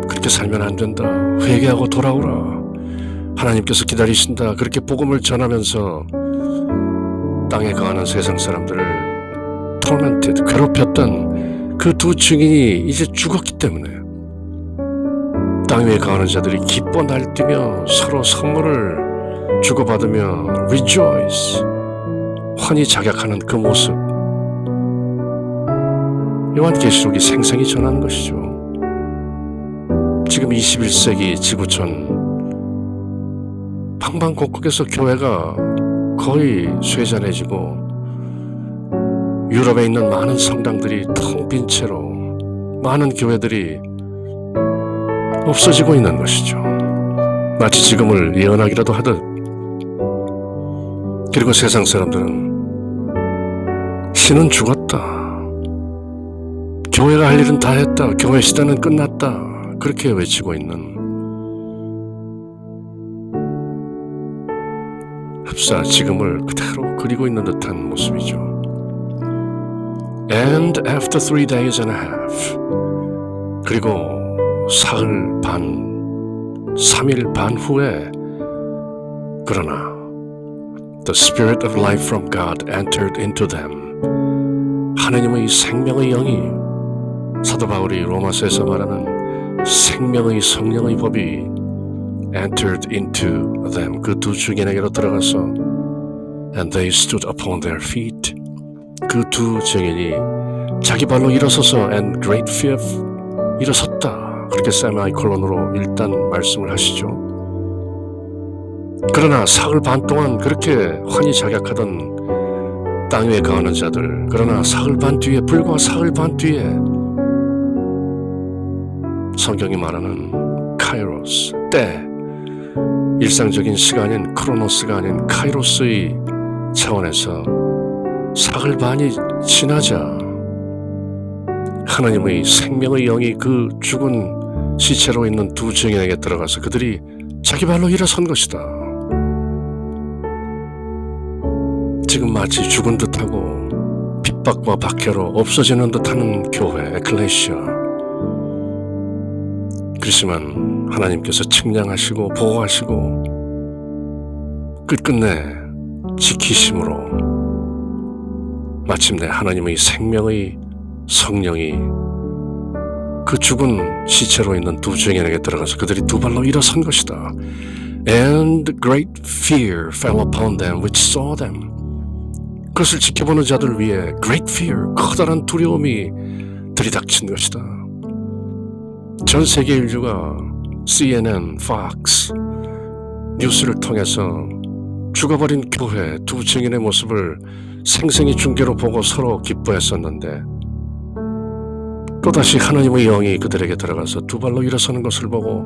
그렇게 살면 안 된다. 회개하고 돌아오라. 하나님께서 기다리신다. 그렇게 복음을 전하면서 땅에 거하는 세상 사람들을 tormented, 괴롭혔던 그 두 증인이 이제 죽었기 때문에 땅 위에 거하는 자들이 기뻐 날뛰며 서로 선물을 주고받으며 rejoice, 환히 작약하는 그 모습, 요한계시록이 생생히 전하는 것이죠. 지금 21세기 지구촌 방방곡곡에서 교회가 거의 쇠잔해지고 유럽에 있는 많은 성당들이 텅 빈 채로 많은 교회들이 없어지고 있는 것이죠. 마치 지금을 예언하기라도 하듯. 그리고 세상 사람들은 신은 죽었다. 교회가 할 일은 다 했다. 교회 시대는 끝났다. 그렇게 외치고 있는 흡사 지금을 그대로 그리고 있는 듯한 모습이죠. And after 3 days and a half, 그리고 사흘 반, 3일 반 후에, 그러나 The Spirit of life from God entered into them. 하느님의 생명의 영이, 사도 바울이 로마서에서 말하는 생명의 성령의 법이 entered into them, 그 두 증인에게로 들어가서 and they stood upon their feet, 그 두 증인이 자기 발로 일어서서 and great fear, 일어섰다. 그렇게 세미콜론으로 일단 말씀을 하시죠. 그러나 사흘 반 동안 그렇게 환히 작약하던 땅 위에 거하는 자들, 그러나 사흘 반 뒤에, 불과 사흘 반 뒤에 성경이 말하는 카이로스, 때, 일상적인 시간인 크로노스가 아닌 카이로스의 차원에서 사흘 반이 지나자 하나님의 생명의 영이 그 죽은 시체로 있는 두 증인에게 들어가서 그들이 자기 발로 일어선 것이다. 지금 마치 죽은 듯하고 핍박과 박해로 없어지는 듯하는 교회, 에클레시아. 그렇지만 하나님께서 측량하시고 보호하시고 끝끝내 지키심으로 마침내 하나님의 생명의 성령이 그 죽은 시체로 있는 두 증인에게 들어가서 그들이 두 발로 일어선 것이다. And great fear fell upon them which saw them. 그것을 지켜보는 자들 위에 great fear, 커다란 두려움이 들이닥친 것이다. 전 세계 인류가 CNN, Fox 뉴스를 통해서 죽어버린 교회 두 증인의 모습을 생생히 중계로 보고 서로 기뻐했었는데 또다시 하나님의 영이 그들에게 들어가서 두 발로 일어서는 것을 보고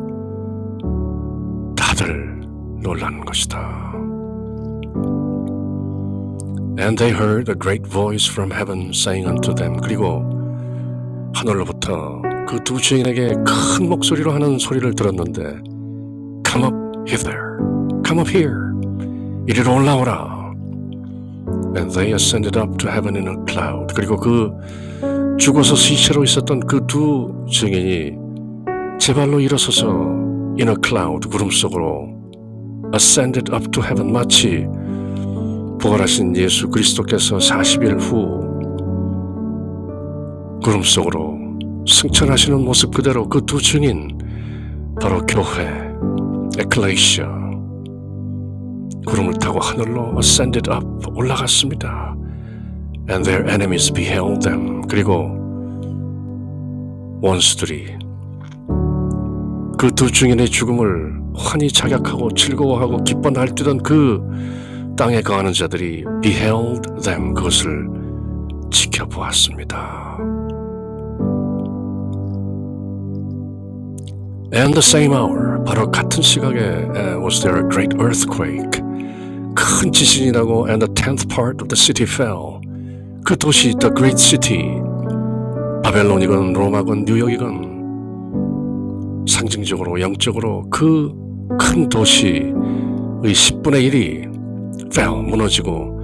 다들 놀라는 것이다. And they heard a great voice from heaven saying unto them. 그리고 하늘로부터 그 두 증인에게 큰 목소리로 하는 소리를 들었는데 Come up hither, come up here. 이리로 올라오라. And they ascended up to heaven in a cloud. 그리고 그 죽어서 시체로 있었던 그 두 증인이 제 발로 일어서서 in a cloud, 구름 속으로 ascended up to heaven, 마치 부활하신 예수 그리스도께서 40일 후 구름 속으로 승천하시는 모습 그대로 그 두 증인, 바로 교회, 에클레시아, 구름을 타고 하늘로 ascended up, 올라갔습니다. And their enemies beheld them. 그리고 원수들이 그 두 증인의 죽음을 환히 자격하고 즐거워하고 기뻐 날뛰던 그 땅에 거하는 자들이 beheld them, 그것을 지켜보았습니다. And the same hour, 바로 같은 시각에 was there a great earthquake. 큰 지진이 나고 and the 10th part of the city fell. 그 도시, the great city, 바벨론이건 로마건 뉴욕이건 상징적으로 영적으로 그 큰 도시의 10분의 1이 fell, 무너지고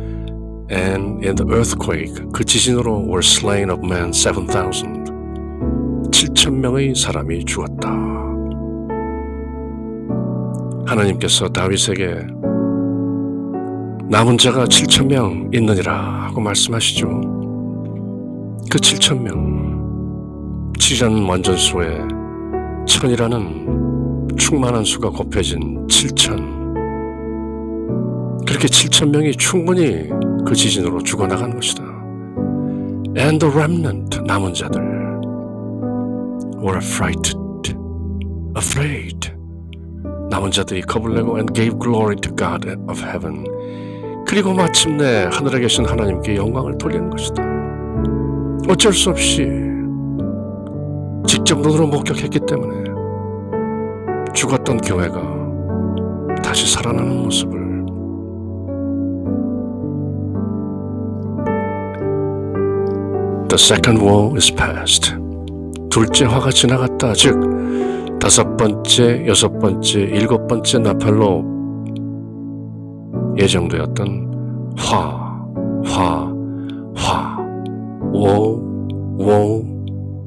and in the earthquake, 그 지진으로 were slain of men 7,000. 7,000명의 사람이 죽었다. 하나님께서 다윗에게 남은 자가 7,000명 있느니라 하고 말씀하시죠. 그 7,000명, 지전 완전수에 1,000이라는 충만한 수가 곱해진 7,000. 그렇게 7,000명이 충분히 그 지진으로 죽어나간 것이다. And the remnant, 남은 자들, were affrighted, afraid. 남은 자들이 겁을 내고 and gave glory to God of heaven. 그리고 마침내 하늘에 계신 하나님께 영광을 돌리는 것이다. 어쩔 수 없이 직접 눈으로 목격했기 때문에 죽었던 교회가 다시 살아나는 모습을. The second woe is past. 둘째 화가 지나갔다. 즉 5번째, 6번째, 7번째 나팔로 예정되었던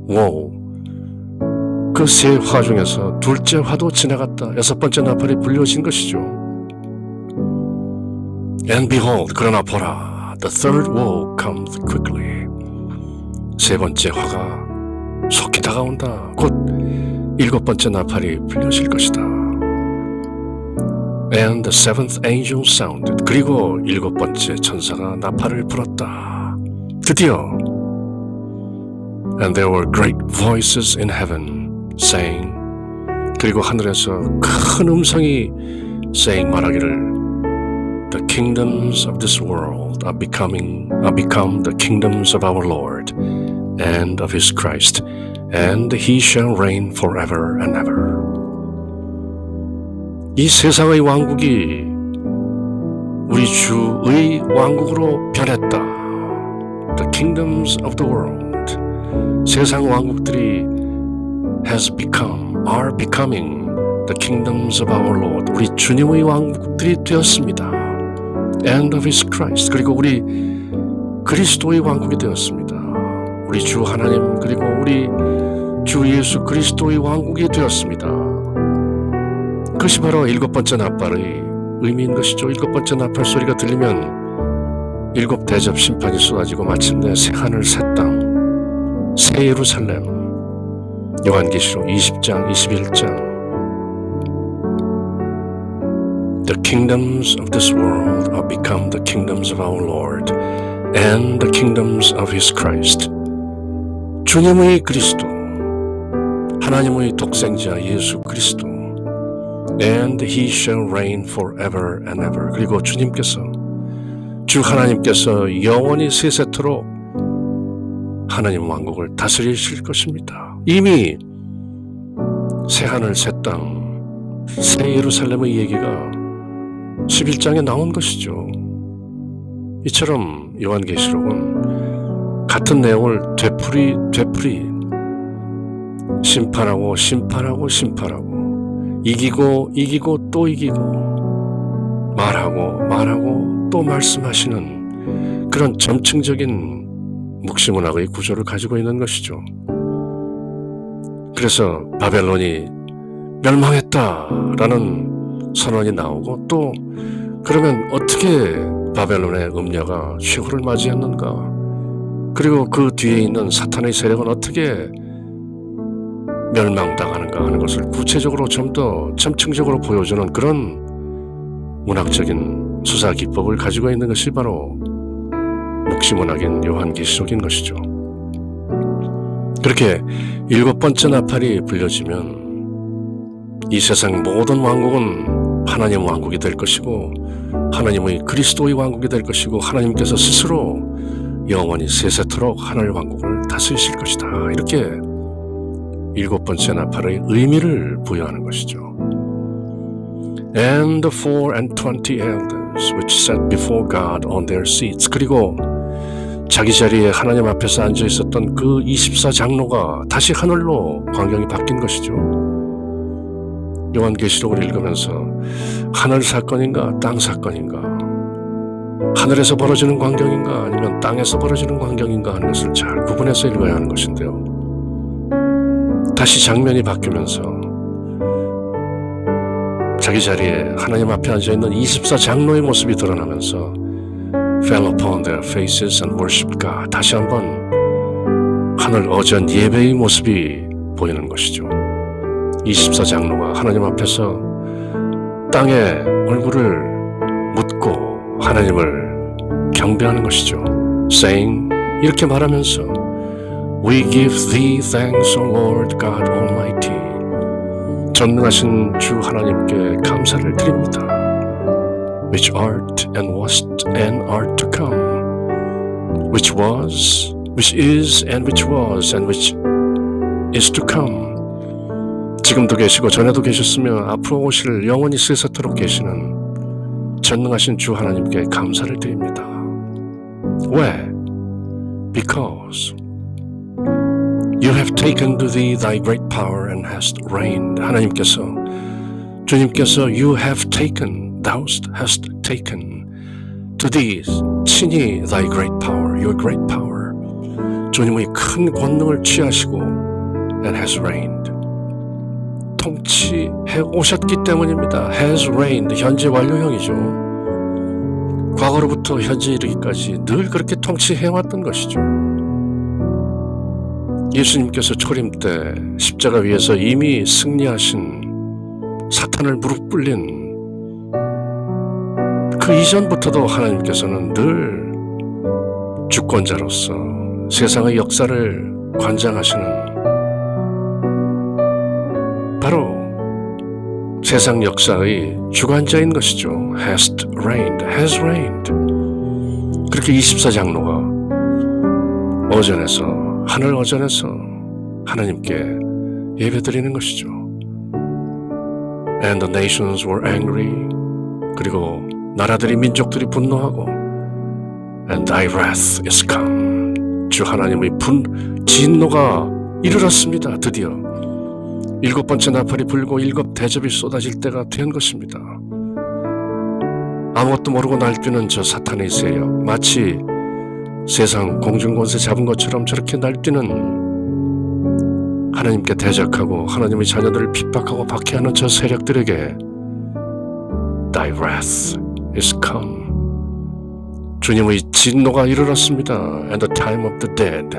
woe. 그 세 화 중에서 둘째 화도 지나갔다. 6번째 나팔이 불려진 것이죠. And behold, 그러나 보라, the third woe comes quickly. 세 번째 화가 속히 다가온다. 곧 7번째 나팔이 불려질 것이다. And the seventh angel sounded. 그리고 7번째 천사가 나팔을 불었다. 드디어. And there were great voices in heaven saying. 그리고 하늘에서 큰 음성이 saying 말하기를 The kingdoms of this world are become the kingdoms of our Lord and of his Christ, and he shall reign forever and ever. 이 세상의 왕국이 우리 주의 왕국으로 변했다. The kingdoms of the world. 세상 왕국들이 are becoming the kingdoms of our Lord. 우리 주님의 왕국들이 되었습니다. And of his Christ. 그리고 우리 그리스도의 왕국이 되었습니다. 우리 주 하나님 그리고 우리 주 예수 그리스도의 왕국이 되었습니다. 그것이 바로 7번째 나팔의 의미인 것이죠. 7번째 나팔 소리가 들리면 7 대접 심판이 쏟아지고 마침내 새 하늘 새 땅 새 예루살렘. 요한계시록 20장 21장 The kingdoms of this world are become the kingdoms of our Lord and the kingdoms of his Christ. 주님의 그리스도, 하나님의 독생자 예수 그리스도, and he shall reign forever and ever. 그리고 주님께서, 주 하나님께서 영원히 세세토록 하나님 왕국을 다스리실 것입니다. 이미 새하늘 새 땅, 새 예루살렘의 얘기가 11장에 나온 것이죠. 이처럼 요한계시록은 같은 내용을 되풀이 심판하고 이기고 또 이기고 말하고 또 말씀하시는 그런 점층적인 묵시문학의 구조를 가지고 있는 것이죠. 그래서 바벨론이 멸망했다라는 선언이 나오고 또 그러면 어떻게 바벨론의 음녀가 최후를 맞이했는가? 그리고 그 뒤에 있는 사탄의 세력은 어떻게 멸망당하는가 하는 것을 구체적으로 좀 더 점층적으로 보여주는 그런 문학적인 수사 기법을 가지고 있는 것이 바로 묵시문학인 요한계시록인 것이죠. 그렇게 7번째 나팔이 불려지면 이 세상 모든 왕국은 하나님 왕국이 될 것이고 하나님의 그리스도의 왕국이 될 것이고 하나님께서 스스로 영원히 세세토록 하늘 왕국을 다스리실 것이다. 이렇게 일곱 번째 나팔의 의미를 부여하는 것이죠. And the 24 elders which sat before God on their seats. 그리고 자기 자리에 하나님 앞에서 앉아 있었던 그 24장로가 다시 하늘로 광경이 바뀐 것이죠. 요한계시록을 읽으면서 하늘 사건인가 땅 사건인가, 하늘에서 벌어지는 광경인가 아니면 땅에서 벌어지는 광경인가 하는 것을 잘 구분해서 읽어야 하는 것인데요. 다시 장면이 바뀌면서 자기 자리에 하나님 앞에 앉아있는 24장로의 모습이 드러나면서 fell upon their faces and worshiped God. 다시 한번 하늘 어전 예배의 모습이 보이는 것이죠. 24장로가 하나님 앞에서 땅에 얼굴을 묻고 하나님을 경배하는 것이죠. saying, 이렇게 말하면서 We give thee thanks, O Lord God Almighty. 전능하신 주 하나님께 감사를 드립니다. Which art and wast and art to come. Which was, which is and which was and which is to come. 지금도 계시고 전에도 계셨으며 앞으로 오실 영원히 세세토록 계시는 전능하신 주 하나님께 감사를 드립니다. 왜? Because you have taken to thee thy great power and hast reigned. 하나님께서, 주님께서 you have taken, thou hast taken to thee, 친히 thy great power, your great power. 주님의 큰 권능을 취하시고 and has reigned. 통치해 오셨기 때문입니다. has reigned, 현재 완료형이죠. 과거로부터 현재 이르기까지 늘 그렇게 통치해왔던 것이죠. 예수님께서 초림 때 십자가 위에서 이미 승리하신 사탄을 무릎 꿇린 그 이전부터도 하나님께서는 늘 주권자로서 세상의 역사를 관장하시는, 바로 세상 역사의 주관자인 것이죠. has reigned, has reigned. 그렇게 24장로가 어전에서, 하늘 어전에서 하나님께 예배드리는 것이죠. And the nations were angry. 그리고 나라들이, 민족들이 분노하고 And thy wrath is come. 주 하나님의 진노가 이르렀습니다. 드디어 일곱 번째 나팔이 불고 일곱 대접이 쏟아질 때가 된 것입니다. 아무것도 모르고 날뛰는 저 사탄의 세력, 마치 세상 공중권세 잡은 것처럼 저렇게 날뛰는, 하나님께 대적하고 하나님의 자녀들을 핍박하고 박해하는 저 세력들에게 Thy wrath is come. 주님의 진노가 이르렀습니다. And the time of the dead.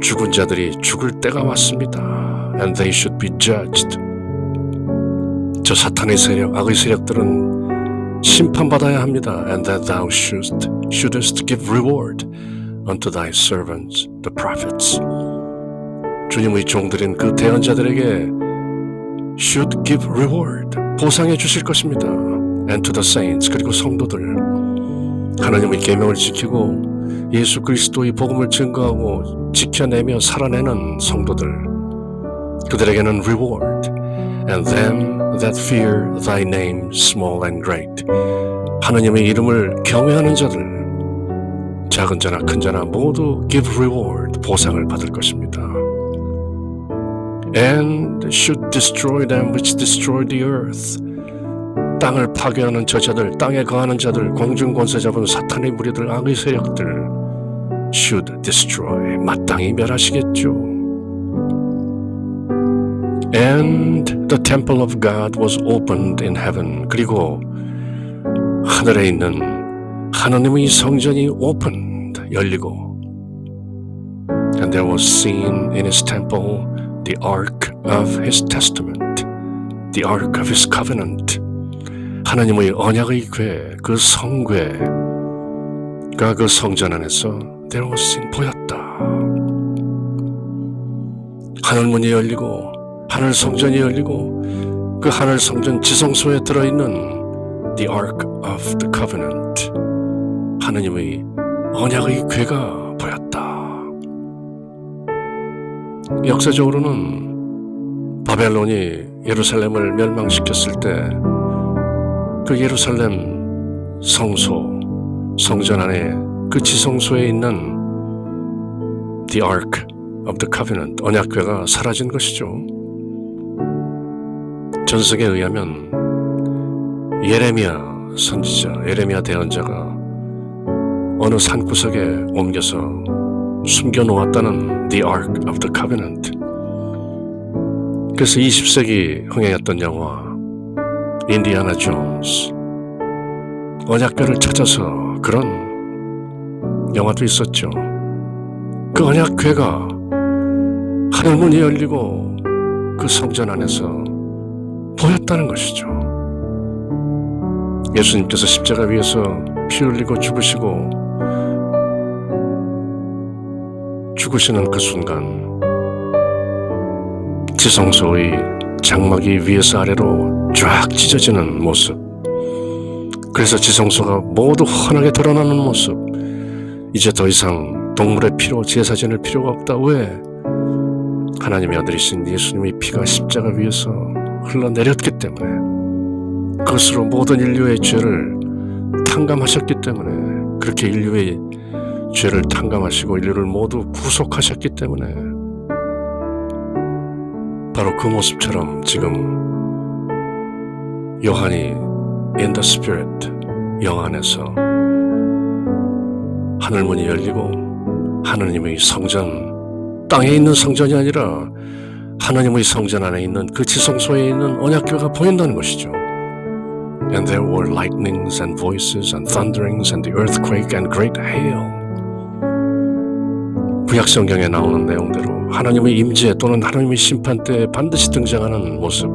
죽은 자들이 죽을 때가 왔습니다. And they should be judged. 저 사탄의 세력, 악의 세력들은 심판받아야 합니다. And that thou shouldest give reward unto thy servants, the prophets. 주님의 종들인 그 대언자들에게 should give reward, 보상해 주실 것입니다. And to the saints, 그리고 성도들, 하나님의 계명을 지키고 예수 그리스도의 복음을 증거하고 지켜내며 살아내는 성도들, 그들에게는 reward. And them that fear thy name, small and great. 하나님의 이름을 경외하는 자들, 작은 자나 큰 자나 모두 give reward, 보상을 받을 것입니다. And should destroy them which destroy the earth. 땅을 파괴하는 저 자들, 땅에 거하는 자들, 공중 권세 잡은 사탄의 무리들, 악의 세력들 should destroy, 마땅히 멸하시겠죠. And the temple of God was opened in heaven. 그리고 하늘에 있는 하나님의 성전이 opened, 열리고 And there was seen in his temple the ark of his testament, the ark of his covenant. 하나님의 언약의 궤, 그 성궤가 그 성전 안에서 there was seen, 보였다. 하늘문이 열리고 하늘 성전이 열리고 그 하늘 성전 지성소에 들어있는 the ark of the covenant, 하나님의 언약의 궤가 보였다. 역사적으로는 바벨론이 예루살렘을 멸망시켰을 때 그 예루살렘 성전 안에 그 지성소에 있는 The Ark of the Covenant, 언약궤가 사라진 것이죠. 전설에 의하면 예레미야 선지자, 예레미야 대언자가 어느 산구석에 옮겨서 숨겨놓았다는 The Ark of the Covenant. 그래서 20세기 흥행했던 영화 인디아나 존스, 언약궤를 찾아서 그런 영화도 있었죠. 그 언약궤가 하늘문이 열리고 그 성전 안에서 보였다는 것이죠. 예수님께서 십자가 위에서 피 흘리고 죽으시는 그 순간 지성소의 장막이 위에서 아래로 쫙 찢어지는 모습, 그래서 지성소가 모두 환하게 드러나는 모습, 이제 더 이상 동물의 피로 제사 지낼 필요가 없다. 왜? 하나님의 아들이신 예수님의 피가 십자가 위에서 흘러내렸기 때문에, 그것으로 모든 인류의 죄를 탕감하셨기 때문에, 그렇게 인류의 죄를 탕감하시고 인류를 모두 구속하셨기 때문에, 바로 그 모습처럼 지금 요한이 In the Spirit, 영 안에서 하늘문이 열리고 하느님의 성전, 땅에 있는 성전이 아니라 하나님의 성전 안에 있는 그 지성소에 있는 언약궤가 보인다는 것이죠. And there were lightnings and voices and thunderings and the earthquake and great hail. 구약 성경에 나오는 내용대로 하나님의 임재 또는 하나님의 심판 때에 반드시 등장하는 모습,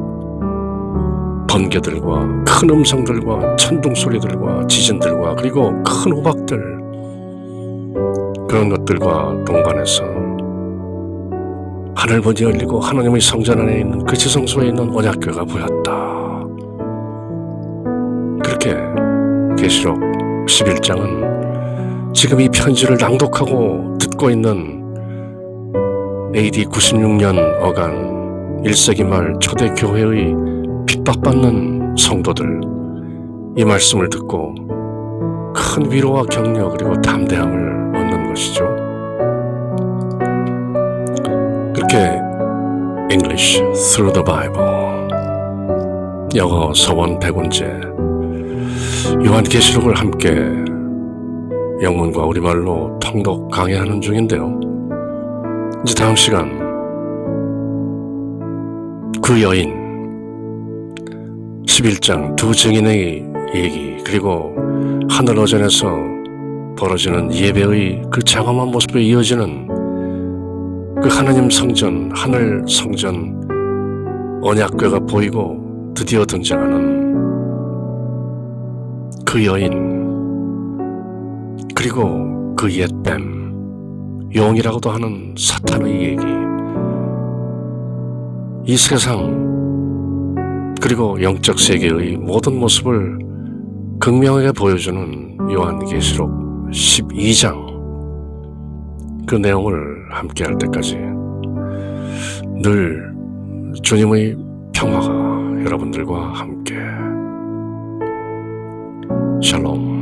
번개들과 큰 음성들과 천둥 소리들과 지진들과 그리고 큰 호박들, 그런 것들과 동반해서 하늘문이 열리고 하나님의 성전 안에 있는 그 지성소에 있는 언약궤가 보였다. 그렇게 계시록 11장은 지금 이 편지를 낭독하고 듣고 있는 AD 96년 어간 1세기 말 초대교회의 핍박받는 성도들, 이 말씀을 듣고 큰 위로와 격려 그리고 담대함을 얻는 것이죠. 그렇게 English Through the Bible, 영어 서원 100원제 요한계시록을 함께 영문과 우리말로 통독 강해하는 중인데요. 이제 다음 시간 그 여인 11장 두 증인의 얘기, 그리고 하늘 어전에서 벌어지는 예배의 그 장엄한 모습에 이어지는 그 하나님 성전, 하늘 성전 언약궤가 보이고 드디어 등장하는 그 여인, 그리고 그 옛뱀, 용이라고도 하는 사탄의 얘기, 이 세상 그리고 영적 세계의 모든 모습을 극명하게 보여주는 요한계시록 12장, 그 내용을 함께 할 때까지 늘 주님의 평화가 여러분들과 함께. 샬롬.